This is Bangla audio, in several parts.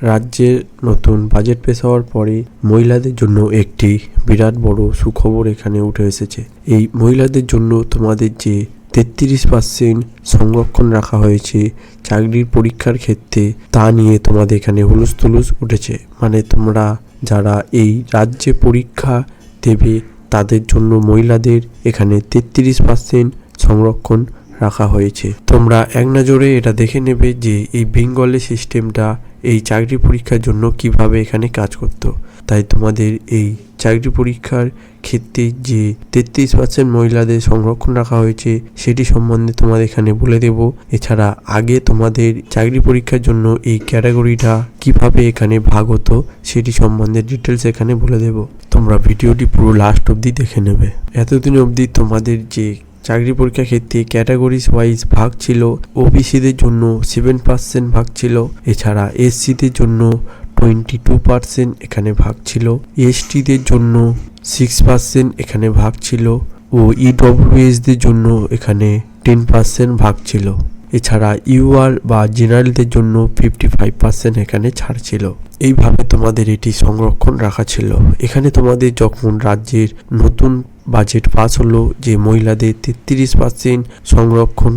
রাজ্যের নতুন বাজেট পেশ হওয়ার পরে মহিলাদের জন্য একটি বিরাট বড় সুখবর এখানে উঠে এসেছে। এই মহিলাদের জন্য তোমাদের যে 33% সংরক্ষণ রাখা হয়েছে চাকরির পরীক্ষার ক্ষেত্রে, তা নিয়ে তোমাদের এখানে হুলস্থুলুস উঠেছে। মানে তোমরা যারা এই রাজ্যে পরীক্ষা দেবে তাদের জন্য মহিলাদের এখানে 33% সংরক্ষণ রাখা হয়েছে। তোমরা এক নজরে এটা দেখে নেবে যে এই বেঙ্গলের সিস্টেমটা এই চাকরি পরীক্ষার জন্য কিভাবে এখানে কাজ করত। তাই তোমাদের এই চাকরি পরীক্ষার ক্ষেত্রে যে 33% মহিলাদের সংরক্ষণ রাখা হয়েছে সেটি সম্বন্ধে তোমাদের এখানে বলে দেব। এছাড়া আগে তোমাদের চাকরি পরীক্ষার জন্য এই ক্যাটাগরিটা কিভাবে এখানে ভাগ হতো সেটি সম্বন্ধে ডিটেলস এখানে বলে দেব। তোমরা ভিডিওটি পুরো লাস্ট অবধি দেখে নেবে। এতদিন অবধি তোমাদের যে চাকরি পরীক্ষার ক্ষেত্রে ক্যাটাগরিজ ওয়াইজ ভাগ ছিল, ওবিসিদের জন্য 7% ভাগ ছিল, এছাড়া এসসিদের জন্য 22% এখানে ভাগ ছিল, এসটিদের জন্য 6% এখানে ভাগ ছিল ও ইডব্লিউএসদের জন্য এখানে 10% ভাগ ছিল। এছাড়া ইউআর বা জেনারেলদের জন্য 55% এখানে ছাড় ছিল। এইভাবে তোমাদের এটি সংরক্ষণ রাখা ছিল। এখানে তোমাদের যখন রাজ্যের নতুন বাজেট পাস হলো যে মহিলাদের 33% সংরক্ষণ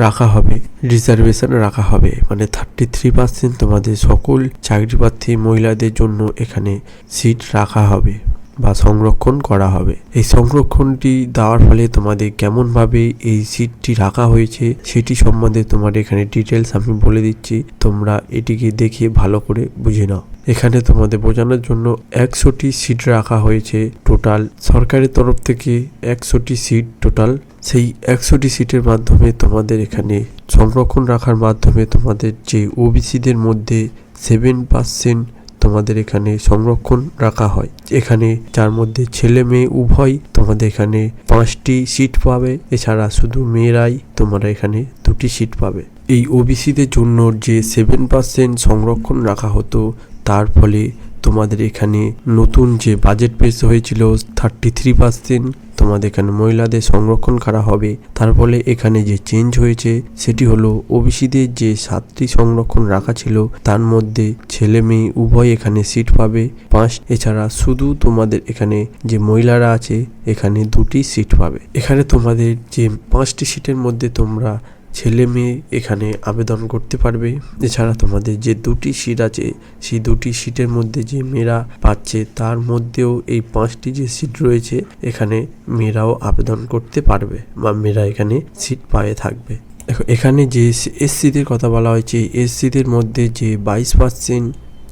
রাখা হবে, রিজার্ভেশন রাখা হবে, মানে 33% তোমাদের সকল চাকরি প্রার্থী মহিলাদের জন্য এখানে সিট রাখা হবে বা সংরক্ষণ করা হবে। এই সংরক্ষণটি দেওয়ার ফলে তোমাদের কেমনভাবে এই সিটটি রাখা হয়েছে সেটি সম্বন্ধে তোমার এখানে ডিটেলস আমি বলে দিচ্ছি। তোমরা এটিকে দেখে ভালো করে বুঝে নাও। এখানে তোমাদের বোঝানোর জন্য 100টি সিট রাখা হয়েছে টোটাল। সরকারের তরফ থেকে 100টি সিট টোটাল। সেই 100টি সিটের মাধ্যমে তোমাদের এখানে সংরক্ষণ রাখার মাধ্যমে তোমাদের যে ওবিসিদের মধ্যে 7% তোমাদের এখানে সংরক্ষণ রাখা হয়। এখানে যার মধ্যে ছেলে মেয়ে উভয় তোমাদের এখানে 5টি সিট পাবে। এছাড়া শুধু মেয়েরাই তোমরা এখানে 2টি সিট পাবে। এই ওবিসিদের জন্য যে 7% সংরক্ষণ রাখা হতো, তার ফলে তোমাদের এখানে নতুন যে বাজেট পেশ হয়েছিল 33% তোমাদের এখানে মহিলাদের সংরক্ষণ করা হবে। তার ফলে এখানে যে চেঞ্জ হয়েছে সেটি হলো ওবিসিদের যে 7টি সংরক্ষণ রাখা ছিল তার মধ্যে ছেলে মেয়ে উভয় এখানে সিট পাবে 5। এছাড়া শুধু তোমাদের এখানে যে মহিলারা আছে এখানে 2টি সিট পাবে। এখানে তোমাদের যে 5টি সিটের মধ্যে তোমরা ছেলে মেয়ে এখানে আবেদন করতে পারবে। এছাড়া তোমাদের যে 2টি সিট আছে সেই 2টি সিটের মধ্যে যে মেয়েরা পাচ্ছে তার মধ্যেও এই 5টি যে সিট রয়েছে এখানে মেয়েরাও আবেদন করতে পারবে বা মেয়েরা এখানে সিট পায়ে থাকবে। এখানে যে এসসিদের কথা বলা হয়েছে, এসসিদের মধ্যে যে 22%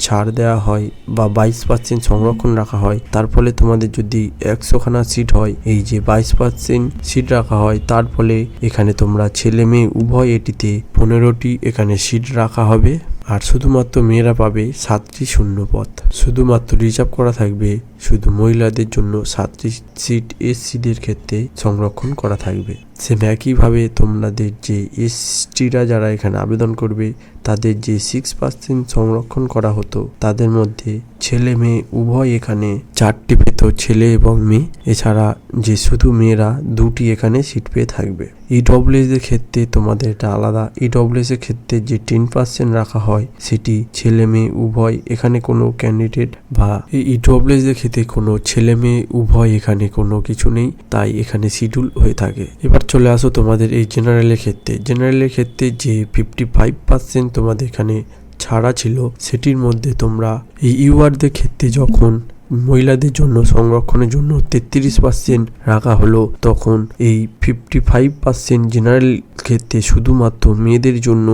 ছাড় দেওয়া হয় বা 22% সংরক্ষণ রাখা হয়, তার ফলে তোমাদের যদি 100খানা সিট হয়, এই যে 22% সিট রাখা হয় তার ফলে এখানে তোমরা ছেলে মেয়ে উভয় এটিতে 15টি এখানে সিট রাখা হবে। আর শুধুমাত্র মেয়েরা পাবে 7টি শূন্য পদ। শুধুমাত্র রিজার্ভ করা থাকবে শুধু মহিলাদের জন্য 7টি সিট এসসিদের ক্ষেত্রে সংরক্ষণ করা থাকবে। সেম একইভাবে তোমাদের যে এসটিরা যারা এখানে আবেদন করবে তাদের যে 6% সংরক্ষণ করা হতো তাদের মধ্যে ছেলে মেয়ে উভয় এখানে 4টি পেত, ছেলে এবং মেয়ে। এছাড়া যে শুধু মেয়েরা 2টি এখানে সিট পেয়ে থাকবে। ইডব্লিউএস এর ক্ষেত্রে তোমাদের এটা আলাদা। ইডব্লিউএস এর ক্ষেত্রে যে 10% রাখা হয় সেটি ছেলে মেয়ে উভয়। এখানে কোনো ক্যান্ডিডেট বা ইডব্লিউএস এর ক্ষেত্রে কোনো ছেলে মেয়ে উভয় এখানে কোনো কিছু নেই, তাই এখানে শিডিউল হয়ে থাকে। এবার চলে আসো তোমাদের এই জেনারেলের ক্ষেত্রে। জেনারেলের ক্ষেত্রে যে 55% তোমাদের এখানে ছাড়া ছিল সেটির মধ্যে তোমরা এই ইউআরদের ক্ষেত্রে যখন মহিলাদের জন্য সংরক্ষণের জন্য 33% রাখা হলো, তখন এই 55% জেনারেল ক্ষেত্রে শুধুমাত্র মেয়েদের জন্য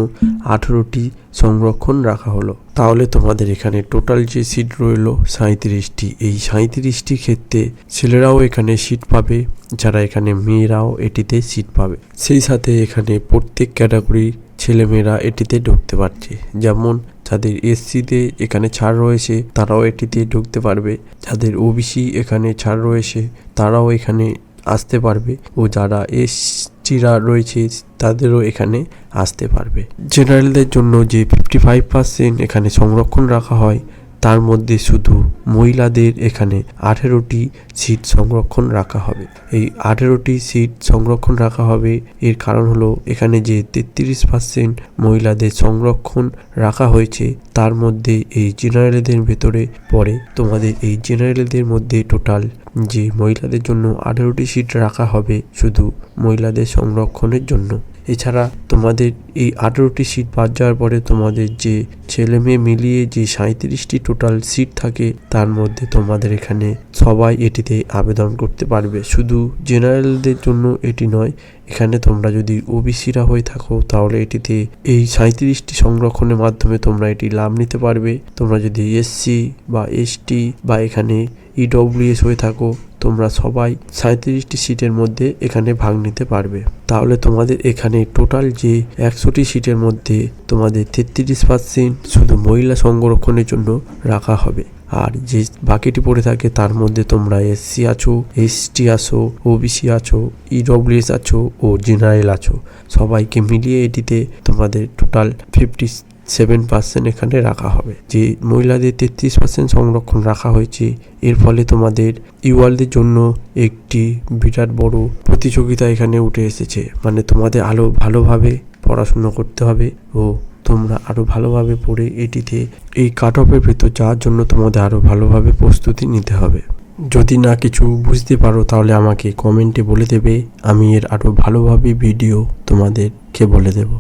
18টি সংরক্ষণ রাখা হলো। তাহলে তোমাদের এখানে টোটাল যে সিট রইল 37টি। এই 37টি ক্ষেত্রে ছেলেরাও এখানে সিট পাবে, যারা এখানে মেয়েরাও এটিতে সিট পাবে। সেই সাথে এখানে প্রত্যেক ক্যাটাগরি ছেলেমেয়েরা এটিতে ঢুকতে পারছে। যেমন যাদের এসসিতে এখানে ছাড় রয়েছে তারাও এটিতে ঢুকতে পারবে, যাদের ওবিসি এখানে ছাড় রয়েছে তারাও এখানে আসতে পারবে, ও যারা এসটিরা রয়েছে তাদেরও এখানে আসতে পারবে। জেনারেলদের জন্য যে 55% এখানে সংরক্ষণ রাখা হয় তার মধ্যে শুধু মহিলাদের এখানে 18টি সিট সংরক্ষণ রাখা হবে। এই 18টি সিট সংরক্ষণ রাখা হবে এর কারণ হলো এখানে যে 33% মহিলাদের সংরক্ষণ রাখা হয়েছে তার মধ্যে এই জেনারেলদের ভেতরে পড়ে। তোমাদের এই জেনারেলদের মধ্যে টোটাল যে মহিলাদের জন্য 18টি সিট রাখা হবে শুধু মহিলাদের সংরক্ষণের জন্য। এছাড়া তোমাদের এই 18টি সিট বাদ যাওয়ার পরে তোমাদের যে ছেলে মেয়ে মিলিয়ে যে 37টি টোটাল সিট থাকে তার মধ্যে তোমাদের এখানে সবাই এটিতে আবেদন করতে পারবে। শুধু জেনারেলদের জন্য এটি নয়, এখানে তোমরা যদি ওবিসিরা হয়ে থাকো তাহলে এটিতে এই 37টি সংরক্ষণের মাধ্যমে তোমরা এটি লাভ নিতে পারবে। তোমরা যদি এসসি বা এসটি বা এখানে ইডব্লিউএস হয়ে থাকো তোমরা সবাই 37টি সিটের মধ্যে এখানে ভাগ নিতে পারবে। তাহলে তোমাদের এখানে টোটাল যে 100টি সিটের মধ্যে তোমাদের 33% শুধু মহিলা সংরক্ষণের জন্য রাখা হবে। আর যে বাকিটি পড়ে থাকে তার মধ্যে তোমরা এসসি আছো, এসটি আছো, ওবিসি আছো, ইডব্লিউএস আছো ও জেনারেল আছো, সবাইকে মিলিয়ে এটিতে তোমাদের টোটাল 57% এখানে রাখা হবে। যে মহিলাদের 33% সংরক্ষণ রাখা হয়েছে এর ফলে তোমাদের ইউয়ালদের জন্য একটি বিরাট বড় প্রতিযোগিতা এখানে উঠে এসেছে। মানে তোমাদের আরো ভালোভাবে পড়াশুনো করতে হবে ও তোমরা আরো ভালোভাবে পড়ে এটিতে এই কাট অফের ভেতর যাওয়ার জন্য তোমাদের আরো ভালোভাবে প্রস্তুতি নিতে হবে। যদি না কিছু বুঝতে পারো তাহলে আমাকে কমেন্টে বলে দেবে, আমি এর আরো ভালোভাবে ভিডিও তোমাদেরকে বলে দেব।